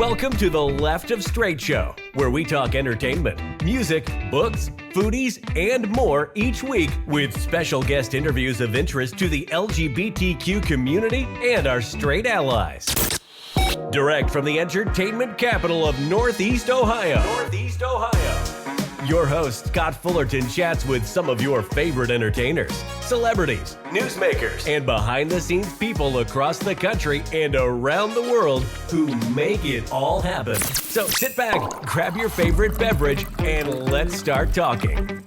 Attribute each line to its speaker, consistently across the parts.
Speaker 1: Welcome to the Left of Str8 Show, where we talk entertainment, music, books, foodies, and more each week with special guest interviews of interest to the LGBTQ community and our straight allies. Direct from the entertainment capital of Northeast Ohio. Your host, Scott Fullerton, chats with some of your favorite entertainers, celebrities, newsmakers, and behind-the-scenes people across the country and around the world who make it all happen. So sit back, grab your favorite beverage, and let's start talking.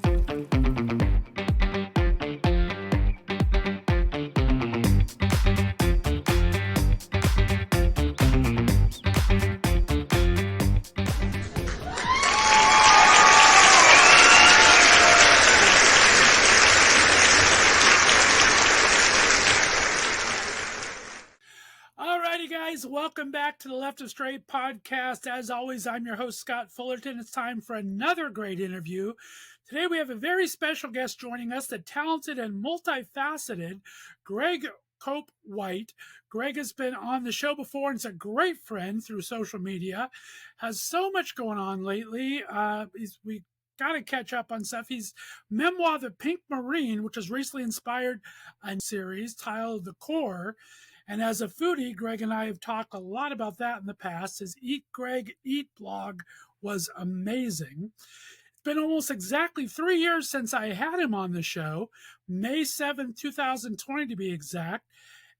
Speaker 2: Welcome back to the Left of Str8 podcast. As always, I'm your host, Scott Fullerton. It's time for another great interview. Today, we have a very special guest joining us, the talented and multifaceted Greg Cope White. Greg has been on the show before and is a great friend through social media. Has so much going on lately. We got to catch up on stuff. He's memoir, The Pink Marine, which has recently inspired a series titled The Core. And as a foodie, Greg and I have talked a lot about that in the past. His Eat Greg Eat blog was amazing. It's been almost exactly 3 years since I had him on the show, May 7th, 2020 to be exact.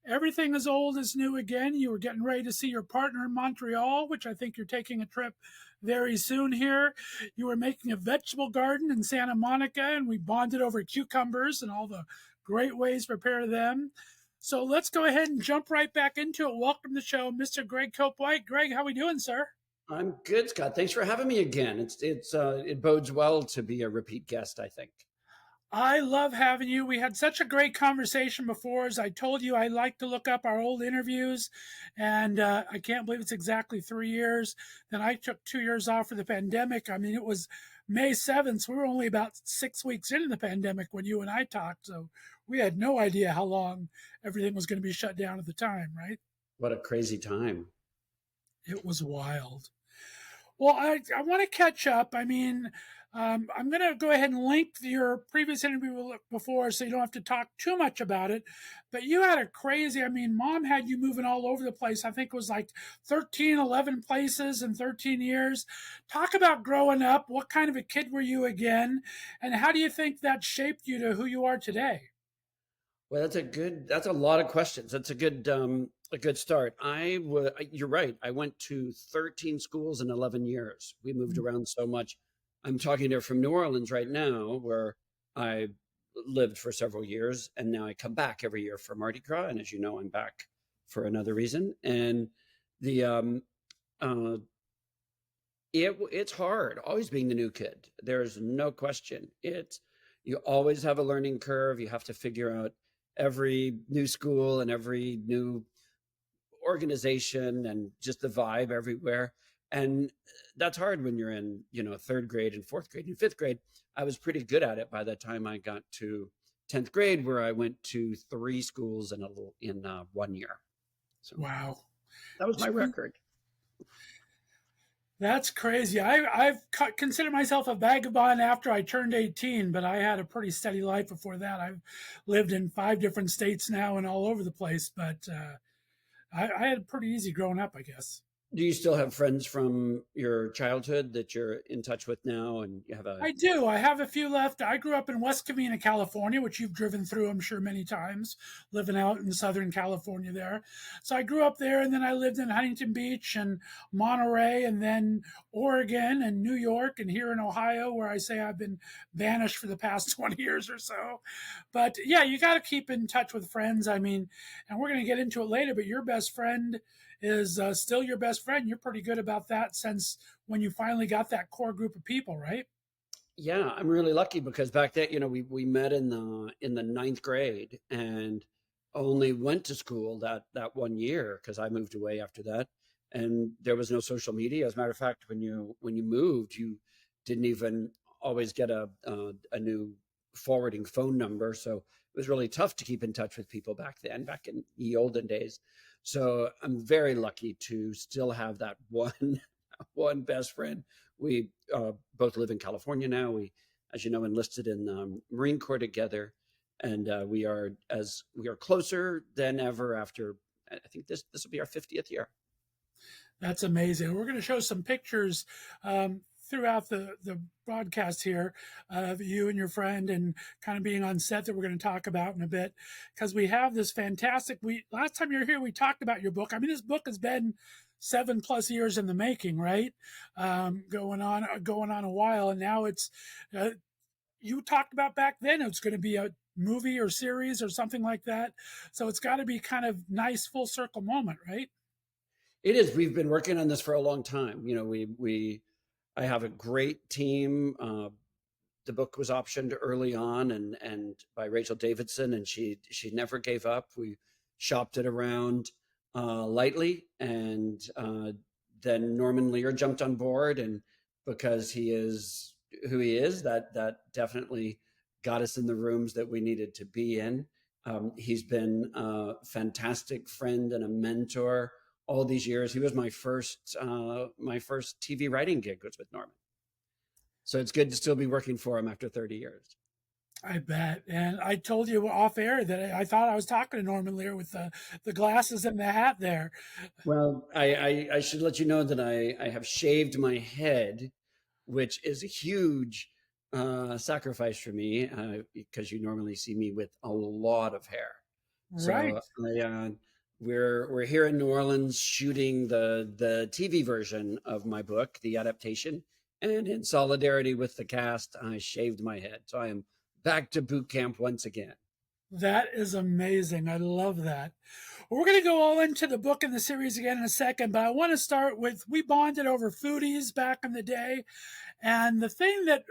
Speaker 2: Everything is old is new again. You were getting ready to see your partner in Montreal, which I think you're taking a trip very soon here. You were making a vegetable garden in Santa Monica, and we bonded over cucumbers and all the great ways to prepare them. So let's go ahead and jump right back into it. Welcome to the show, Mr. Greg Cope White. Greg, how are we doing, sir?
Speaker 3: I'm good, Scott. Thanks for having me again. It bodes well to be a repeat guest, I think.
Speaker 2: I love having you. We had such a great conversation before. As I told you, I like to look up our old interviews, and I can't believe it's exactly 3 years. Then I took 2 years off for the pandemic. I mean, it was May 7th. So we were only about 6 weeks into the pandemic when you and I talked. So we had no idea how long everything was going to be shut down at the time, right?
Speaker 3: What a crazy time.
Speaker 2: It was wild. Well, I want to catch up. I mean, I'm going to go ahead and link your previous interview before so you don't have to talk too much about it. But you had a crazy, Mom had you moving all over the place. I think it was like 11 places in 13 years. Talk about growing up. What kind of a kid were you again? And how do you think that shaped you to who you are today?
Speaker 3: Well, that's a lot of questions. That's a good start. You're right. I went to 13 schools in 11 years. We moved around so much. I'm talking here from New Orleans right now, where I lived for several years, and now I come back every year for Mardi Gras. And as you know, I'm back for another reason. And it's hard always being the new kid. There's no question. You always have a learning curve. You have to figure out every new school and every new organization and just the vibe everywhere. And that's hard when you're in, third grade and fourth grade and fifth grade. I was pretty good at it by the time I got to 10th grade, where I went to 3 schools in 1 year. So
Speaker 2: wow,
Speaker 3: that was my record.
Speaker 2: That's crazy. I've considered myself a vagabond after I turned 18, but I had a pretty steady life before that. I've lived in 5 different states now and all over the place, but I had pretty easy growing up, I guess.
Speaker 3: Do you still have friends from your childhood that you're in touch with now? And you have
Speaker 2: I do. I have a few left. I grew up in West Covina, California, which you've driven through, I'm sure, many times, living out in Southern California there. So I grew up there, and then I lived in Huntington Beach and Monterey, and then Oregon and New York, and here in Ohio, where I say I've been banished for the past 20 years or so. But yeah, you got to keep in touch with friends. And we're going to get into it later, but your best friend is still your best friend. You're pretty good about that since when you finally got that core group of people, right?
Speaker 3: Yeah, I'm really lucky because back then, we met in the 9th grade and only went to school that 1 year because I moved away after that, and there was no social media. As a matter of fact, when you moved, you didn't even always get a new forwarding phone number, so it was really tough to keep in touch with people back in the olden days. So I'm very lucky to still have that one one best friend. We both live in California now. We, as you know, enlisted in the Marine Corps together, and we are closer than ever after. I think this will be our 50th year.
Speaker 2: That's amazing. We're going to show some pictures throughout the broadcast here of you and your friend and kind of being on set that we're going to talk about in a bit, because we have this fantastic. Last time you were here, we talked about your book. I mean, this book has been 7+ years in the making, right? Going on a while, and now it's. You talked about back then it's going to be a movie or series or something like that, so it's got to be kind of nice full circle moment, right?
Speaker 3: It is. We've been working on this for a long time. You know, I have a great team. The book was optioned early on, and by Rachel Davidson, and she never gave up. We shopped it around lightly, and then Norman Lear jumped on board, and because he is who he is, that definitely got us in the rooms that we needed to be in. He's been a fantastic friend and a mentor all these years. He was my first TV writing gig was with Norman. So it's good to still be working for him after 30 years.
Speaker 2: I bet. And I told you off air that I thought I was talking to Norman Lear with the glasses and the hat there.
Speaker 3: Well, I should let you know that I have shaved my head, which is a huge sacrifice for me because you normally see me with a lot of hair.
Speaker 2: Right.
Speaker 3: So we're here in New Orleans shooting the TV version of my book, the adaptation, and in solidarity with the cast, I shaved my head. So I am back to boot camp once again.
Speaker 2: That is amazing. I love that. We're going to go all into the book and the series again in a second, but I want to start with, we bonded over Foodies back in the day. And the thing that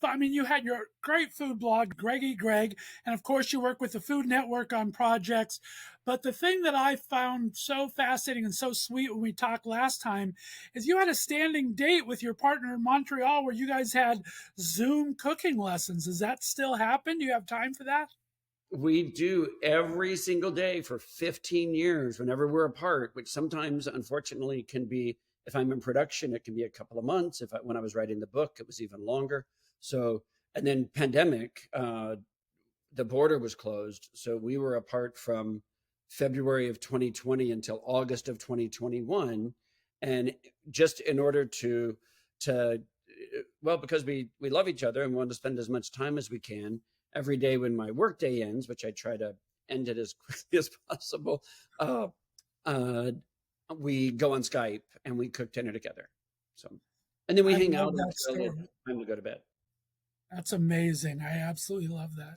Speaker 2: I mean, you had your great food blog, Greggy Greg, and of course you work with the Food Network on projects. But the thing that I found so fascinating and so sweet when we talked last time is you had a standing date with your partner in Montreal where you guys had Zoom cooking lessons. Does that still happen? Do you have time for that?
Speaker 3: We do every single day for 15 years whenever we're apart, which sometimes, unfortunately, can be, if I'm in production, it can be a couple of months. When I was writing the book, it was even longer. So, and then pandemic, the border was closed. So we were apart from February of 2020 until August of 2021. And just in order to well, because we love each other and want to spend as much time as we can every day when my workday ends, which I try to end it as quickly as possible, we go on Skype and we cook dinner together. So, and then we hang out until it's time to go to bed.
Speaker 2: That's amazing. I absolutely love that.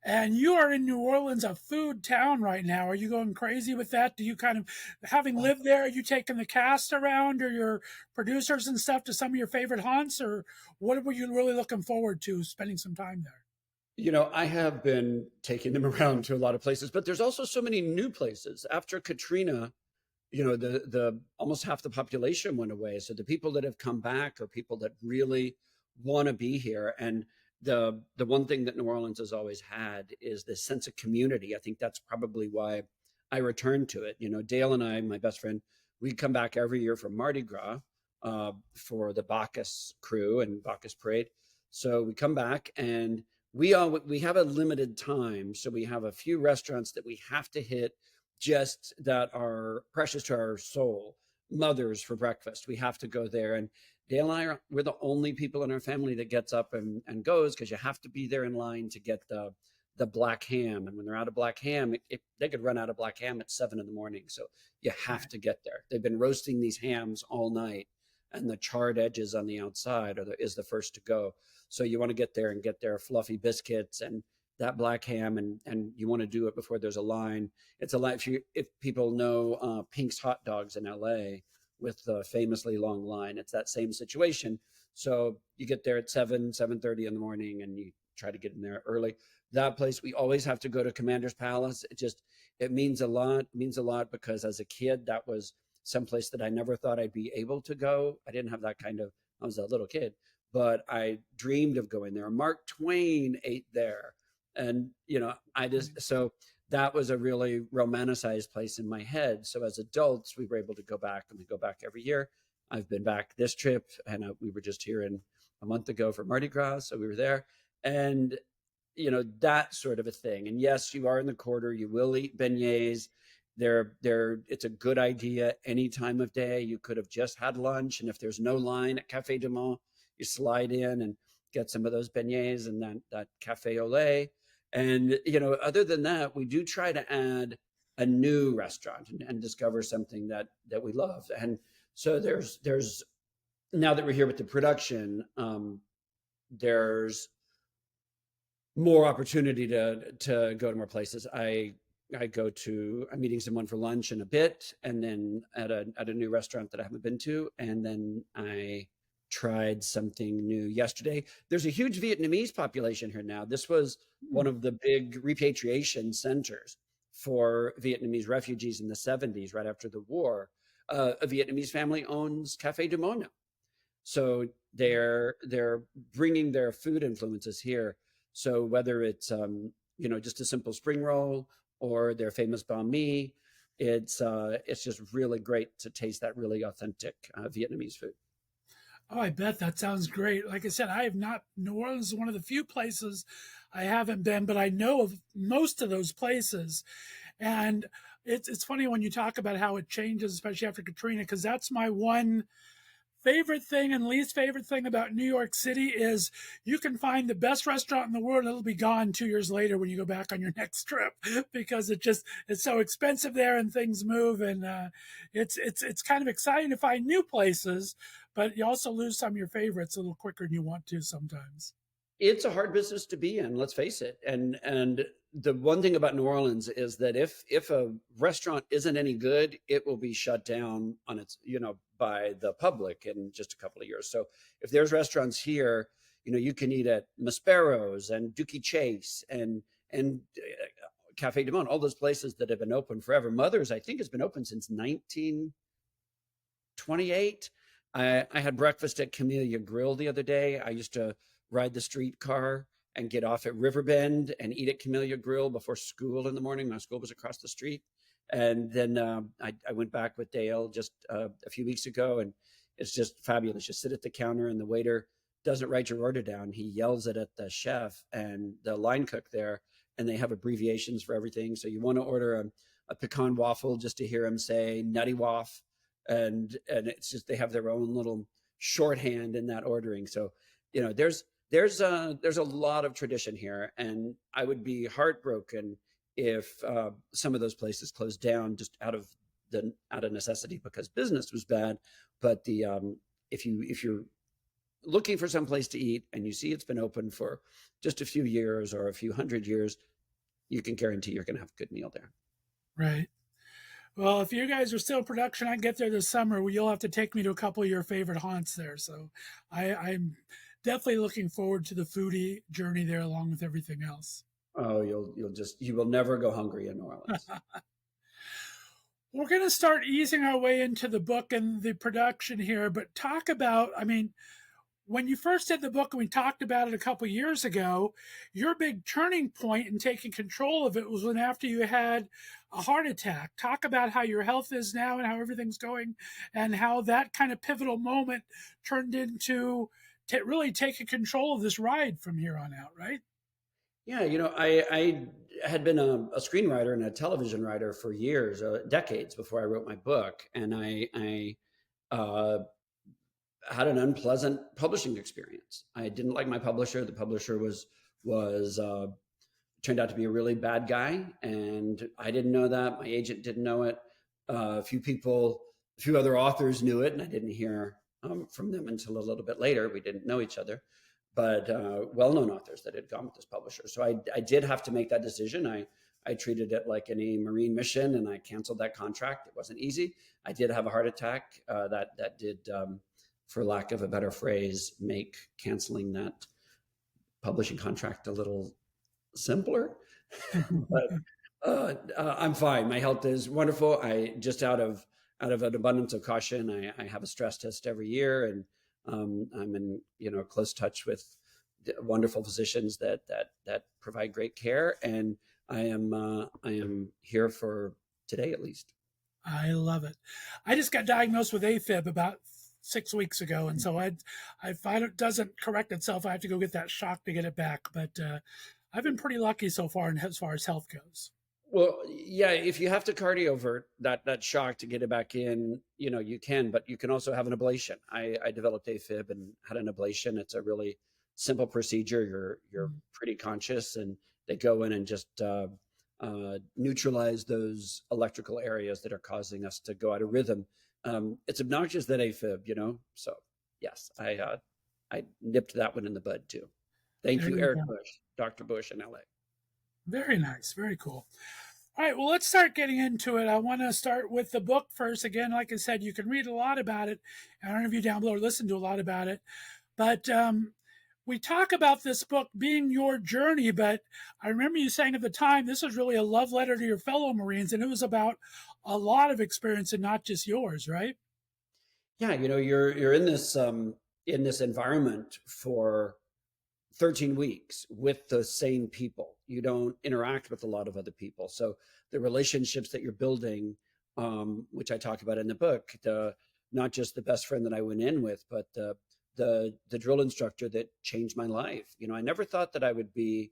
Speaker 2: And you are in New Orleans, a food town right now. Are you going crazy with that? Do you kind of, having lived there, are you taking the cast around or your producers and stuff to some of your favorite haunts? Or what were you really looking forward to spending some time there?
Speaker 3: You know, I have been taking them around to a lot of places, but there's also so many new places. After Katrina, you know, the almost half the population went away. So the people that have come back are people that really want to be here. And the one thing that New Orleans has always had is this sense of community. I think that's probably why I returned to it. You know, Dale and I, my best friend, we come back every year for Mardi Gras for the Bacchus crew and Bacchus parade. So we come back and we have a limited time. So we have a few restaurants that we have to hit just that are precious to our soul. Mother's for breakfast. We have to go there. And Dale and we're the only people in our family that gets up and goes, because you have to be there in line to get the black ham. And when they're out of black ham, they could run out of black ham at 7 a.m. So you have to get there. They've been roasting these hams all night, and the charred edges on the outside is the first to go. So you want to get there and get their fluffy biscuits and that black ham, and you want to do it before there's a line. It's a lot. If people know Pink's Hot Dogs in LA with the famously long line, it's that same situation. So you get there at 7:30 in the morning, and you try to get in there early. That place, we always have to go to Commander's Palace. It means a lot. It means a lot because as a kid, that was someplace that I never thought I'd be able to go. I didn't have that I was a little kid, but I dreamed of going there. Mark Twain ate there. And, you know, so that was a really romanticized place in my head. So as adults, we were able to go back, and we go back every year. I've been back this trip, and we were just here a month ago for Mardi Gras. So we were there, and that sort of a thing. And yes, you are in the quarter. You will eat beignets. It's a good idea any time of day. You could have just had lunch, and if there's no line at Café du Monde, you slide in and get some of those beignets and that cafe au lait. And other than that, we do try to add a new restaurant and discover something that we love. And so there's now that we're here with the production, there's more opportunity to go to more places. I'm meeting someone for lunch in a bit, and then at a new restaurant that I haven't been to, and then I tried something new yesterday. There's a huge Vietnamese population here now. This was one of the big repatriation centers for Vietnamese refugees in the 70s, right after the war. A Vietnamese family owns Café du Monde now. So they're bringing their food influences here. So whether it's just a simple spring roll or their famous banh mi, it's just really great to taste that really authentic Vietnamese food.
Speaker 2: Oh, I bet that sounds great. Like I said, New Orleans is one of the few places I haven't been, but I know of most of those places. And it's funny when you talk about how it changes, especially after Katrina, because that's my one favorite thing and least favorite thing about New York City is you can find the best restaurant in the world and it'll be gone 2 years later when you go back on your next trip because it's so expensive there and things move, and it's kind of exciting to find new places, but you also lose some of your favorites a little quicker than you want to sometimes.
Speaker 3: It's a hard business to be in, let's face it. And the one thing about New Orleans is that if a restaurant isn't any good, it will be shut down on its, by the public in just a couple of years. So if there's restaurants here, you can eat at Maspero's and Dookie Chase and Café du Monde, all those places that have been open forever. Mother's, I think, has been open since 1928. I had breakfast at Camellia Grill the other day. I used to ride the streetcar and get off at Riverbend and eat at Camellia Grill before school in the morning. My school was across the street. And then I went back with Dale just a few weeks ago, and it's just fabulous. You sit at the counter and the waiter doesn't write your order down. He yells it at the chef and the line cook there, and they have abbreviations for everything. So you want to order a pecan waffle just to hear him say nutty waff. And it's just, they have their own little shorthand in that ordering. So, there's a lot of tradition here, and I would be heartbroken if some of those places closed down just out of necessity because business was bad. But if you're looking for some place to eat and you see it's been open for just a few years or a few hundred years, you can guarantee you're going to have a good meal there.
Speaker 2: Right. Well, if you guys are still in production, I get there this summer. Well, you'll have to take me to a couple of your favorite haunts there. So I'm definitely looking forward to the foodie journey there, along with everything else.
Speaker 3: Oh, you will never go hungry in New Orleans.
Speaker 2: We're going to start easing our way into the book and the production here, but talk about, when you first did the book and we talked about it a couple of years ago, your big turning point in taking control of it was when after you had a heart attack. Talk about how your health is now and how everything's going and how that kind of pivotal moment turned into really taking control of this ride from here on out, right?
Speaker 3: Yeah, I had been a screenwriter and a television writer for years, decades before I wrote my book. And I had an unpleasant publishing experience. I didn't like my publisher. The publisher was turned out to be a really bad guy, and I didn't know that. My agent didn't know it. A few other authors knew it, and I didn't hear from them until a little bit later. We didn't know each other, but well-known authors that had gone with this publisher. So I did have to make that decision. I treated it like any Marine mission, and I canceled that contract. It wasn't easy. I did have a heart attack that did, for lack of a better phrase, make canceling that publishing contract a little simpler. But I'm fine. My health is wonderful. I just out of an abundance of caution, I have a stress test every year, and I'm in close touch with wonderful physicians that provide great care, and I am here for today at least.
Speaker 2: I love it. I just got diagnosed with AFib about 6 weeks ago, and so if it doesn't correct itself, I have to go get that shock to get it back. But I've been pretty lucky so far, as far as health goes.
Speaker 3: Well, yeah, if you have to cardiovert that shock to get it back in, you can, but you can also have an ablation. I developed AFib and had an ablation. It's a really simple procedure. You're pretty conscious, and they go in and just neutralize those electrical areas that are causing us to go out of rhythm. It's obnoxious, that AFib, So yes, I nipped that one in the bud too. Thank you, Eric Bush, Dr. Bush in LA.
Speaker 2: Very nice. Very cool. All right, well, let's start getting into it. I want to start with the book first. Again, like I said, you can read a lot about it. I don't know if you down below or listen to a lot about it. But we talk about this book being your journey, but I remember you saying at the time, this was really a love letter to your fellow Marines, and it was about a lot of experience and not just yours, right?
Speaker 3: Yeah, you're in this environment for 13 weeks with the same people. You don't interact with a lot of other people. So the relationships that you're building, which I talk about in the book, not just the best friend that I went in with, but the drill instructor that changed my life. I never thought that I would be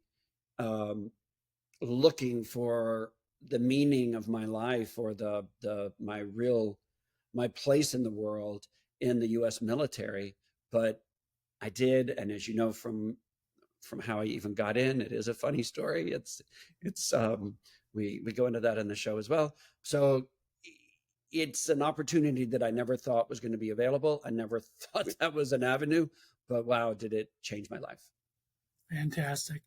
Speaker 3: looking for the meaning of my life, or my place in the world in the U.S. military, but I did. And as you know, from how I even got in, it is a funny story. We go into that in the show as well. So it's an opportunity that I never thought was going to be available. I never thought that was an avenue, but wow, did it change my life.
Speaker 2: Fantastic.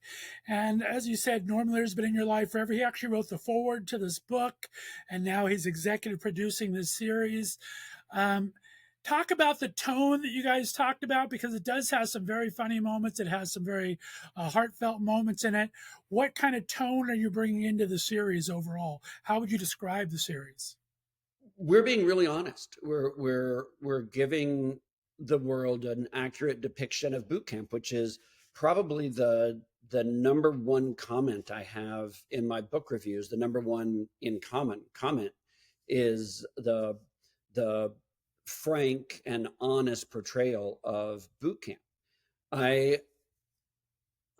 Speaker 2: And as you said, Norm Lear's been in your life forever. He actually wrote the foreword to this book, and now he's executive producing this series. Talk about the tone that you guys talked about, because it does have some very funny moments. It has some very heartfelt moments in it. What kind of tone are you bringing into the series overall? How would you describe the series?
Speaker 3: We're being really honest. We're giving the world an accurate depiction of boot camp, which is probably the number one comment I have in my book reviews. The number one in comment is the frank and honest portrayal of boot camp. I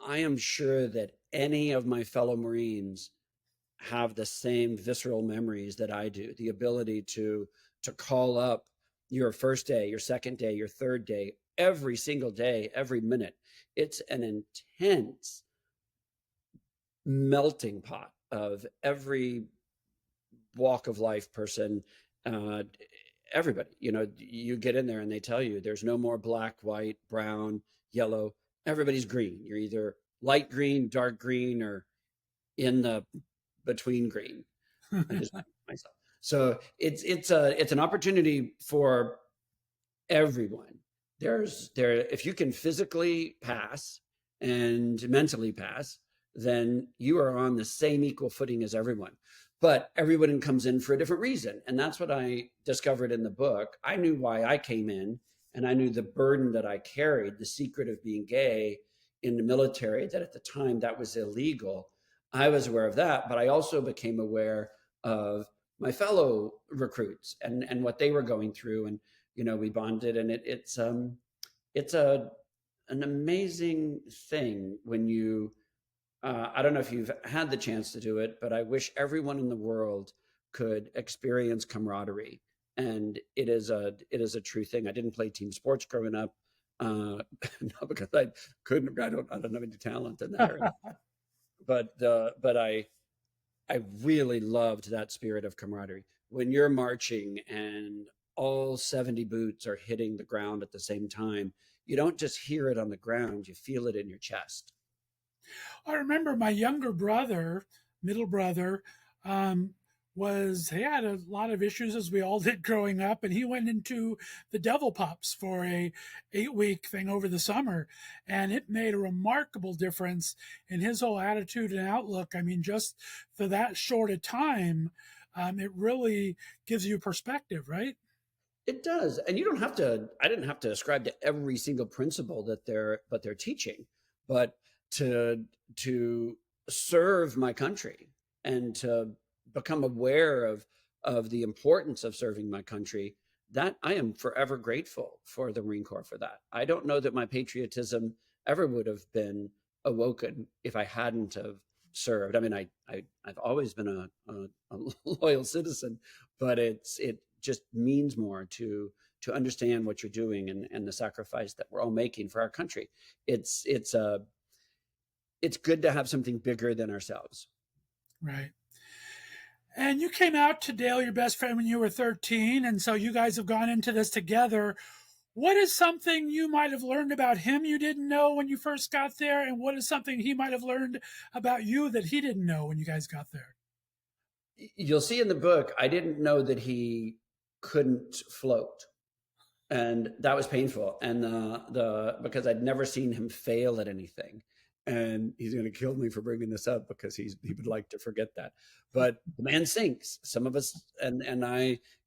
Speaker 3: am sure that any of my fellow Marines have the same visceral memories that I do. The ability to call up your first day, your second day, your third day, every single day, every minute. It's an intense melting pot of every walk of life person, everybody. You get in there and they tell you there's no more black, white, brown, yellow. Everybody's green. You're either light green, dark green, or in the between green. I just myself. So it's an opportunity for everyone. If you can physically pass and mentally pass, then you are on the same equal footing as everyone. But everyone comes in for a different reason. And that's what I discovered in the book. I knew why I came in, and I knew the burden that I carried, the secret of being gay in the military, that at the time that was illegal. I was aware of that, but I also became aware of my fellow recruits and what they were going through. And, we bonded, and it's an amazing thing when you, I don't know if you've had the chance to do it, but I wish everyone in the world could experience camaraderie. And it is a true thing. I didn't play team sports growing up, not because I couldn't. I don't have any talent in that area. but I really loved that spirit of camaraderie. When you're marching and all 70 boots are hitting the ground at the same time, you don't just hear it on the ground, you feel it in your chest.
Speaker 2: I remember my younger brother, middle brother, he had a lot of issues, as we all did growing up, and he went into the Devil Pups for a 8-week thing over the summer, and it made a remarkable difference in his whole attitude and outlook. I mean, just for that short a time, it really gives you perspective, right?
Speaker 3: It does. And you don't have to, I didn't have to ascribe to every single principle that they're teaching, but to serve my country and to become aware of the importance of serving my country, that I am forever grateful for the Marine Corps for that. I don't know that my patriotism ever would have been awoken if I hadn't have served. I mean, I've always been a loyal citizen, but it just means more to understand what you're doing and the sacrifice that we're all making for our country. It's good to have something bigger than ourselves.
Speaker 2: Right. And you came out to Dale, your best friend, when you were 13. And so you guys have gone into this together. What is something you might have learned about him you didn't know when you first got there? And what is something he might have learned about you that he didn't know when you guys got there?
Speaker 3: You'll see in the book, I didn't know that he couldn't float. And that was painful. And because I'd never seen him fail at anything. And he's going to kill me for bringing this up because he would like to forget that. But the man sinks. Some of us, and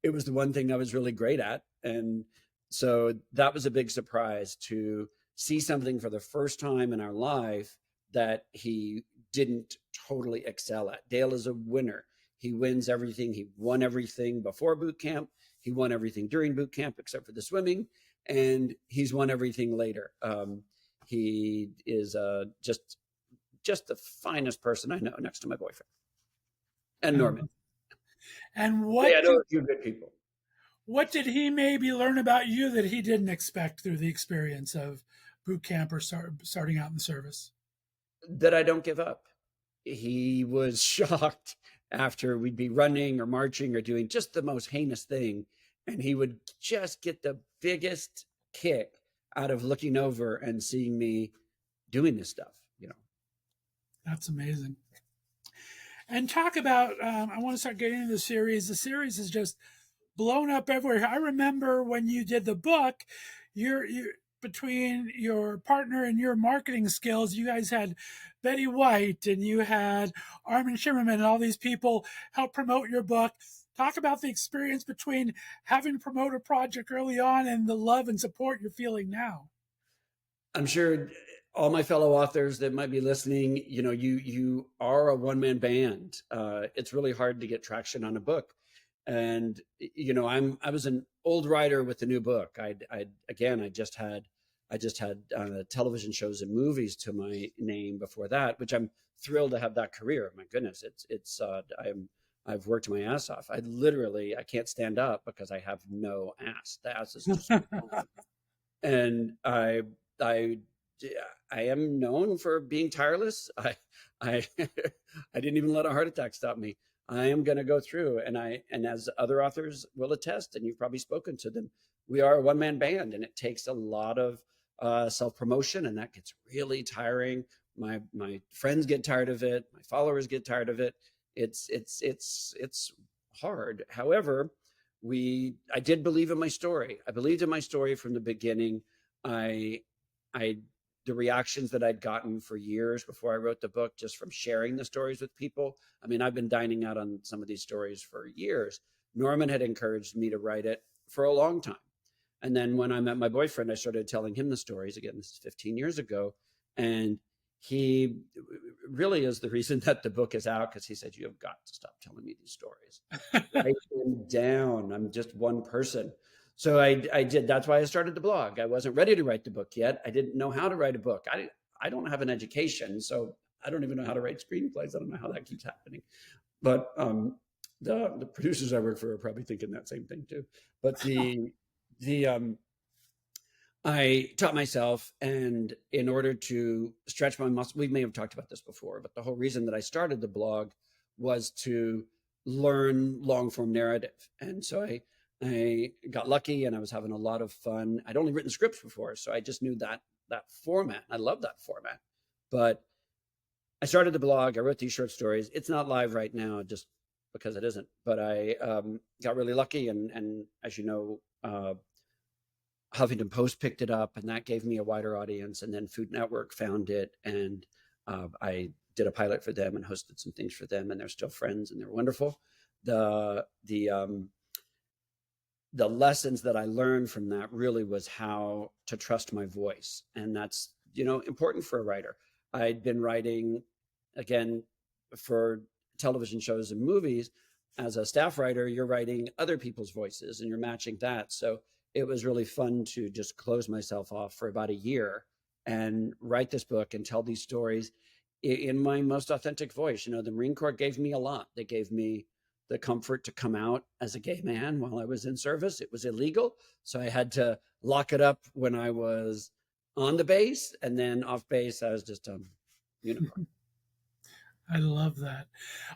Speaker 3: it was the one thing I was really great at. And so that was a big surprise to see something for the first time in our life that he didn't totally excel at. Dale is a winner. He wins everything. He won everything before boot camp. He won everything during boot camp except for the swimming, and he's won everything later. He is just the finest person I know, next to my boyfriend and Norman.
Speaker 2: And what?
Speaker 3: Yeah, I know a few good people.
Speaker 2: What did he maybe learn about you that he didn't expect through the experience of boot camp or starting out in the service?
Speaker 3: That I don't give up. He was shocked after we'd be running or marching or doing just the most heinous thing, and he would just get the biggest kick out of looking over and seeing me doing this stuff,
Speaker 2: That's amazing. And talk about, I want to start getting into the series. The series is just blown up everywhere. I remember when you did the book, you between your partner and your marketing skills, you guys had Betty White and you had Armin Shimmerman and all these people help promote your book. Talk about the experience between having to promote a project early on and the love and support you're feeling now.
Speaker 3: I'm sure all my fellow authors that might be listening, you are a one-man band. It's really hard to get traction on a book. And, I was an old writer with the new book. I just had television shows and movies to my name before that, which I'm thrilled to have that career. My goodness, I've worked my ass off. I can't stand up because I have no ass. The ass is just and I am known for being tireless. I didn't even let a heart attack stop me. I am going to go through, and as other authors will attest, and you've probably spoken to them, we are a one-man band, and it takes a lot of self-promotion, and that gets really tiring. My friends get tired of it. My followers get tired of it. It's hard. However, I did believe in my story. I believed in my story from the beginning. The reactions that I'd gotten for years before I wrote the book, just from sharing the stories with people. I mean, I've been dining out on some of these stories for years. Norman had encouraged me to write it for a long time. And then when I met my boyfriend, I started telling him the stories. Again, this is 15 years ago. And he really is the reason that the book is out, because he said, you have got to stop telling me these stories. Write them down. I'm just one person. So I did. That's why I started the blog. I wasn't ready to write the book yet. I didn't know how to write a book. I don't have an education, so I don't even know how to write screenplays. I don't know how that keeps happening. But the producers I work for are probably thinking that same thing too. But I taught myself, and in order to stretch my muscle, we may have talked about this before, but the whole reason that I started the blog was to learn long form narrative. And so I got lucky, and I was having a lot of fun. I'd only written scripts before, so I just knew that format. I love that format. But I started the blog. I wrote these short stories. It's not live right now, just because it isn't. But I got really lucky, and as you know, Huffington Post picked it up, and that gave me a wider audience. And then Food Network found it, and I did a pilot for them and hosted some things for them, and they're still friends, and they're wonderful. The lessons that I learned from that really was how to trust my voice. And that's, important for a writer. I'd been writing again, for television shows and movies, as a staff writer, you're writing other people's voices and you're matching that. So it was really fun to just close myself off for about a year and write this book and tell these stories in my most authentic voice. You know, the Marine Corps gave me a lot. They gave me the comfort to come out as a gay man while I was in service. It was illegal, so I had to lock it up when I was on the base, and then off base, I was just a unicorn.
Speaker 2: I love that.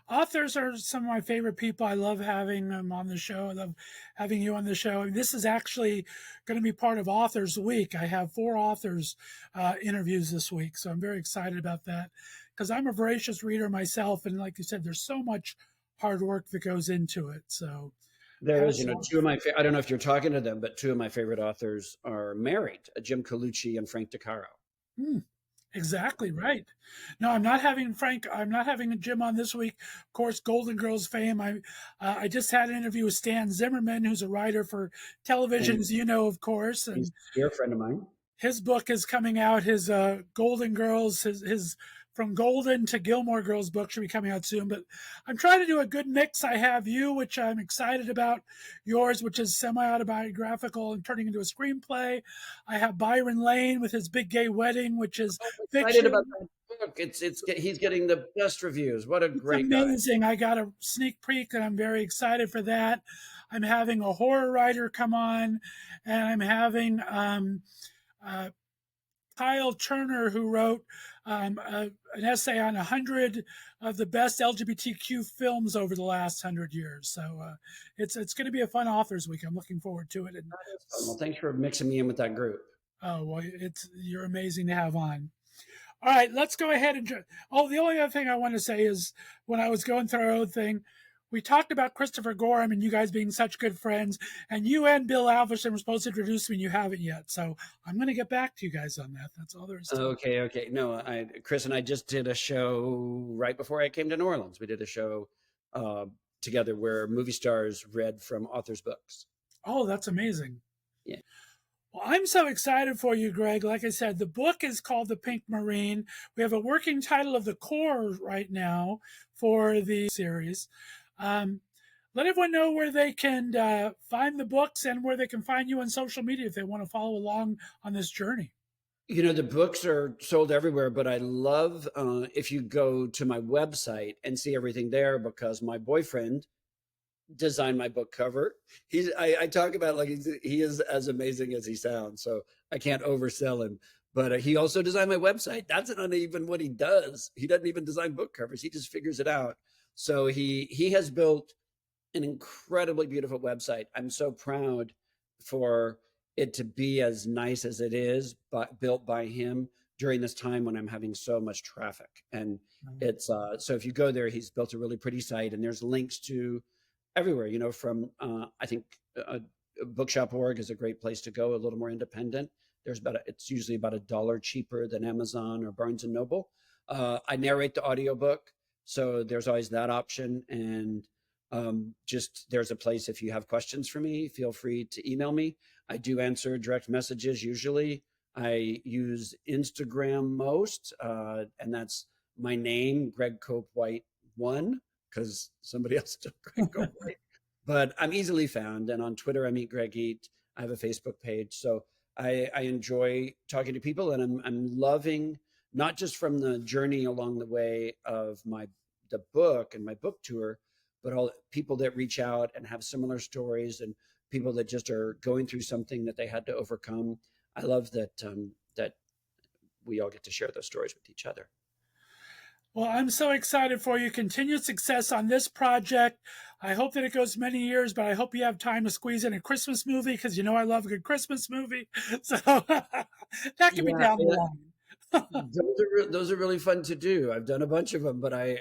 Speaker 2: Authors are some of my favorite people. I love having them on the show. I love having you on the show. And this is actually going to be part of Authors Week. I have 4 authors interviews this week, so I'm very excited about that because I'm a voracious reader myself. And like you said, there's so much hard work that goes into it. So
Speaker 3: there is, 2 of my, I don't know if you're talking to them, but 2 of my favorite authors are married, Jim Colucci and Frank DeCaro.
Speaker 2: Exactly right. No, I'm not having Jim on this week. Of course, Golden Girls fame. I just had an interview with Stan Zimmerman, who's a writer for television, as you know, of course. And
Speaker 3: he's a dear friend of mine.
Speaker 2: His book is coming out. His Golden Girls, his From Golden to Gilmore Girls book should be coming out soon. But I'm trying to do a good mix. I have you, which I'm excited about. Yours, which is semi-autobiographical and turning into a screenplay. I have Byron Lane with his Big Gay Wedding, which is fiction.
Speaker 3: Excited about that book. He's getting the best reviews. What a great
Speaker 2: amazing
Speaker 3: guy.
Speaker 2: I got a sneak peek, and I'm very excited for that. I'm having a horror writer come on, and I'm having Kyle Turner, who wrote an essay on 100 of the best LGBTQ films over the last 100 years. So it's going to be a fun Authors Week. I'm looking forward to it. And,
Speaker 3: well, thanks for mixing me in with that group.
Speaker 2: Oh, well, you're amazing to have on. All right, let's go ahead and. The only other thing I want to say is when I was going through our own thing, we talked about Christopher Gorham and you guys being such good friends, and you and Bill Alverson were supposed to introduce me and you haven't yet. So I'm going to get back to you guys on that. That's all there is to it.
Speaker 3: Okay. No, Chris and I just did a show right before I came to New Orleans. We did a show together where movie stars read from authors' books.
Speaker 2: Oh, that's amazing.
Speaker 3: Yeah.
Speaker 2: Well, I'm so excited for you, Greg. Like I said, the book is called The Pink Marine. We have a working title of The Core right now for the series. Let everyone know where they can find the books and where they can find you on social media if they want to follow along on this journey.
Speaker 3: The books are sold everywhere, but I love if you go to my website and see everything there, because my boyfriend designed my book cover. I talk about like he is as amazing as he sounds, so I can't oversell him. But he also designed my website. That's not even what he does. He doesn't even design book covers. He just figures it out. So he has built an incredibly beautiful website. I'm so proud for it to be as nice as it is, but built by him during this time when I'm having so much traffic. And it's so if you go there, he's built a really pretty site, and there's links to everywhere. From I think bookshop.org is a great place to go, a little more independent. It's usually about $1 cheaper than Amazon or Barnes and Noble. I narrate the audiobook, so there's always that option. And there's a place, if you have questions for me, feel free to email me. I do answer direct messages usually. I use Instagram most, and that's my name, Greg Cope White 1, because somebody else took Greg Cope White. But I'm easily found, and on Twitter I meet Greg Eat. I have a Facebook page, so I enjoy talking to people, and I'm loving, not just from the journey along the way of the book and my book tour, but all people that reach out and have similar stories, and people that just are going through something that they had to overcome. I love that that we all get to share those stories with each other.
Speaker 2: Well, I'm so excited for you. Continued success on this project. I hope that it goes many years, but I hope you have time to squeeze in a Christmas movie, because I love a good Christmas movie. So that can be down the line.
Speaker 3: Those are really fun to do. I've done a bunch of them, but I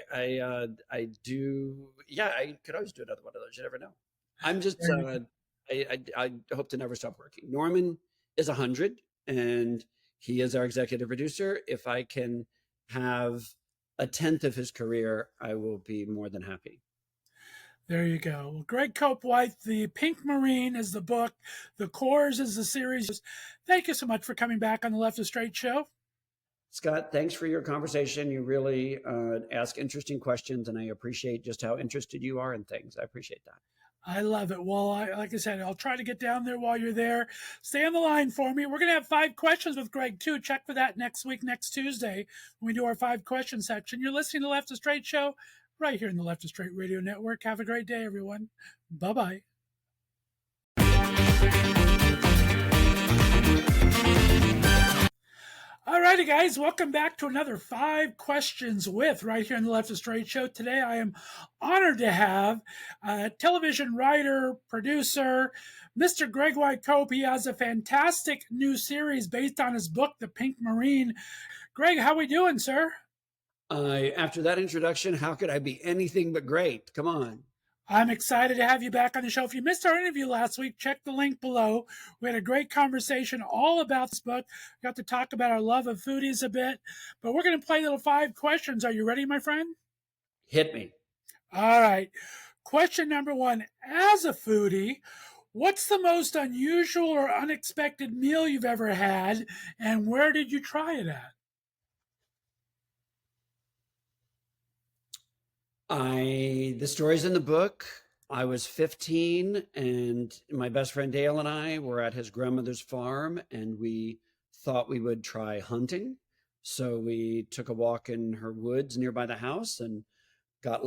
Speaker 3: do. Yeah, I could always do another one of those. You never know. I'm just. I hope to never stop working. Norman is 100, and he is our executive producer. If I can have a 10th of his career, I will be more than happy.
Speaker 2: There you go. Well, Greg Cope White, The Pink Marine is the book. The Cores is the series. Thank you so much for coming back on the Left of Str8 Show.
Speaker 3: Scott, thanks for your conversation. You really ask interesting questions, and I appreciate just how interested you are in things. I appreciate that.
Speaker 2: I love it. Well, like I said, I'll try to get down there while you're there. Stay on the line for me. We're going to have 5 questions with Greg, too. Check for that next week, next Tuesday, when we do our 5 question section. You're listening to Left of Str8 Show right here in the Left of Str8 Radio Network. Have a great day, everyone. Bye-bye. All righty, guys, welcome back to another 5 Questions With right here on the Left of Str8 Show. Today, I am honored to have television writer, producer, Mr. Greg White-Cope. He has a fantastic new series based on his book, The Pink Marine. Greg, how we doing, sir?
Speaker 3: After that introduction, how could I be anything but great? Come on.
Speaker 2: I'm excited to have you back on the show. If you missed our interview last week, check the link below. We had a great conversation all about this book. We got to talk about our love of foodies a bit, but we're going to play little 5 questions. Are you ready, my friend?
Speaker 3: Hit me.
Speaker 2: All right. Question number 1. As a foodie, what's the most unusual or unexpected meal you've ever had, and where did you try it at?
Speaker 3: The story's in the book. I was 15 and my best friend Dale and I were at his grandmother's farm and we thought we would try hunting. So we took a walk in her woods nearby the house and got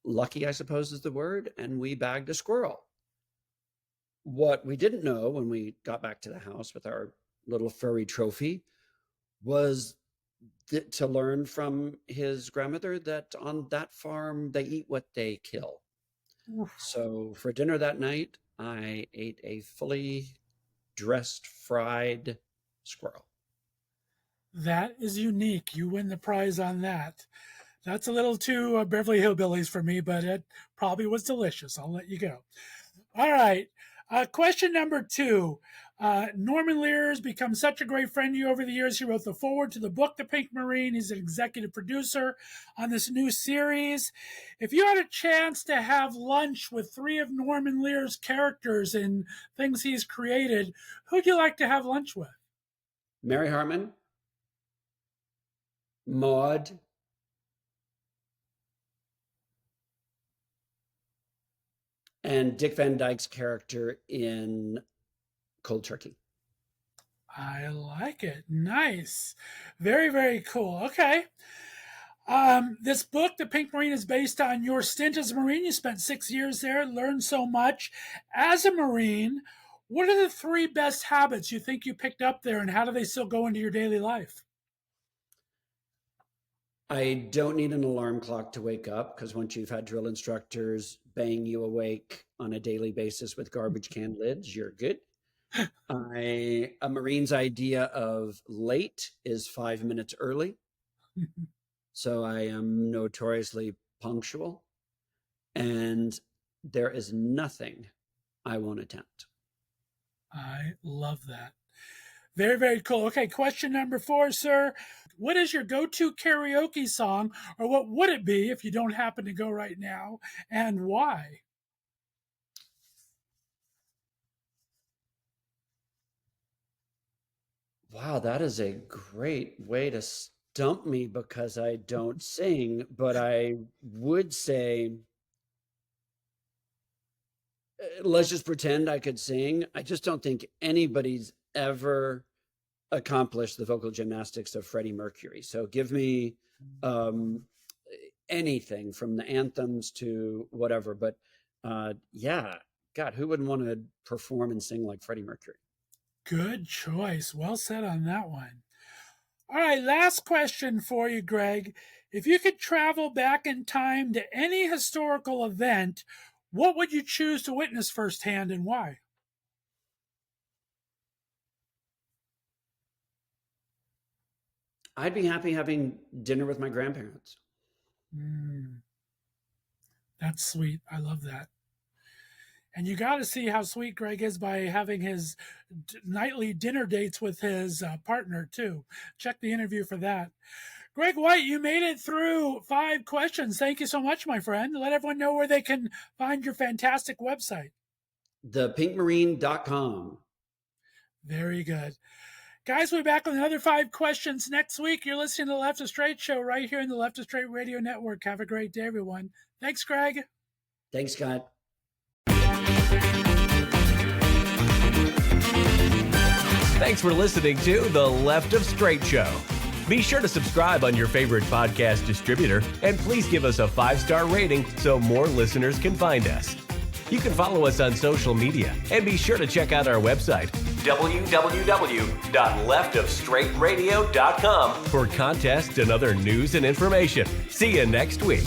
Speaker 3: lucky, I suppose is the word, and we bagged a squirrel. What we didn't know when we got back to the house with our little furry trophy was to learn from his grandmother that on that farm they eat what they kill. So for dinner that night, I ate a fully dressed fried squirrel.
Speaker 2: That is unique. You win the prize on that. That's a little too Beverly Hillbillies for me, but it probably was delicious. I'll let you go. All right. Question number 2. Norman Lear's become such a great friend of you over the years. He wrote the foreword to the book, The Pink Marine. He's an executive producer on this new series. If you had a chance to have lunch with 3 of Norman Lear's characters and things he's created, who'd you like to have lunch with?
Speaker 3: Mary Harmon, Maud, and Dick Van Dyke's character in Cold Turkey.
Speaker 2: I like it. Nice. Very, very cool. Okay. This book, The Pink Marine, is based on your stint as a Marine. You spent 6 years there, learned so much. As a Marine, what are the 3 best habits you think you picked up there, and how do they still go into your daily life?
Speaker 3: I don't need an alarm clock to wake up because once you've had drill instructors bang you awake on a daily basis with garbage can lids, you're good. A Marine's idea of late is 5 minutes early. So I am notoriously punctual and there is nothing I won't attempt.
Speaker 2: I love that. Very, very cool. Okay, question number 4, sir. What is your go-to karaoke song, or what would it be if you don't happen to go right now, and why?
Speaker 3: Wow, that is a great way to stump me because I don't sing, but I would say, let's just pretend I could sing. I just don't think anybody's ever accomplished the vocal gymnastics of Freddie Mercury. So give me anything from the anthems to whatever. But yeah, God, who wouldn't want to perform and sing like Freddie Mercury?
Speaker 2: Good choice. Well said on that one. All right, last question for you, Greg. If you could travel back in time to any historical event, what would you choose to witness firsthand and why?
Speaker 3: I'd be happy having dinner with my grandparents.
Speaker 2: That's sweet. I love that. And you got to see how sweet Greg is by having his nightly dinner dates with his partner, too. Check the interview for that. Greg White, you made it through 5 questions. Thank you so much, my friend. Let everyone know where they can find your fantastic website.
Speaker 3: Thepinkmarine.com.
Speaker 2: Very good. Guys, we'll be back with another 5 questions next week. You're listening to the Left of Str8 Show right here in the Left of Str8 Radio Network. Have a great day, everyone. Thanks, Greg.
Speaker 3: Thanks, Scott.
Speaker 1: Thanks for listening to the Left of Str8 Show. Be sure to subscribe on your favorite podcast distributor, and please give us a 5-star rating so more listeners can find us. You can follow us on social media, and be sure to check out our website, www.leftofstraightradio.com, for contests and other news and information. See you next week.